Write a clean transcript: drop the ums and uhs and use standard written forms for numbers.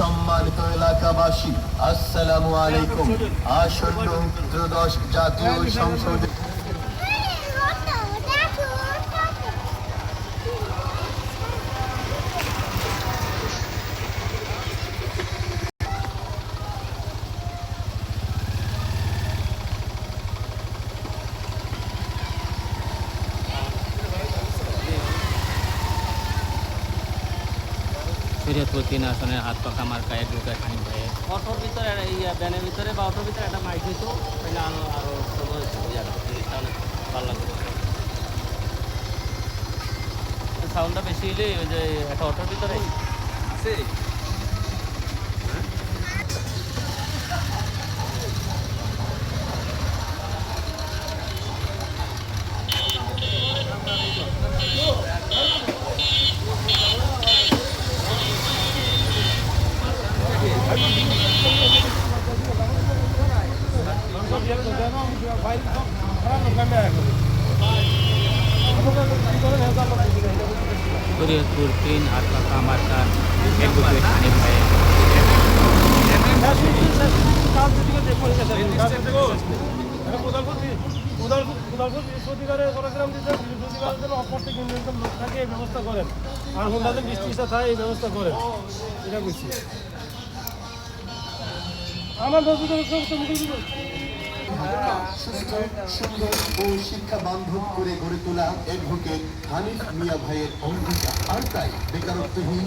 সম্মানিত এলাকাবাসী, আসসালামু আলাইকুম। আসন্ন ত্রয়োদশ জাতীয় সংসদ শরীয়তপুর 3 আসনের হাত পাখা মার্কায় ঢুকে হানিফ ভাই অটোর ভিতরে ব্যানের ভিতরে বা অটোর ভিতরে একটা মাইক হইতো তাহলে আরো ভালো লাগতো। সাউন্ডটা বেশি হলে ওই যে একটা অটোর ভিতরে আছে। শরীয়তপুর 3 হাত পাখা মার্কার অ্যাডভোকেট হানিফ ভাই ব্যবস্থা করেন আর হোন্ডাতে বৃষ্টি থাকে এই ব্যবস্থা করেন, এটা বুঝছি আমার সুস্থ, সুন্দর ও শিক্ষা বান্ধব করে গড়ে তোলা অ্যাডভোকেট হানিফ মিয়া ভাইয়ের অঙ্গীকার। আর তাই বেকারত্বহীন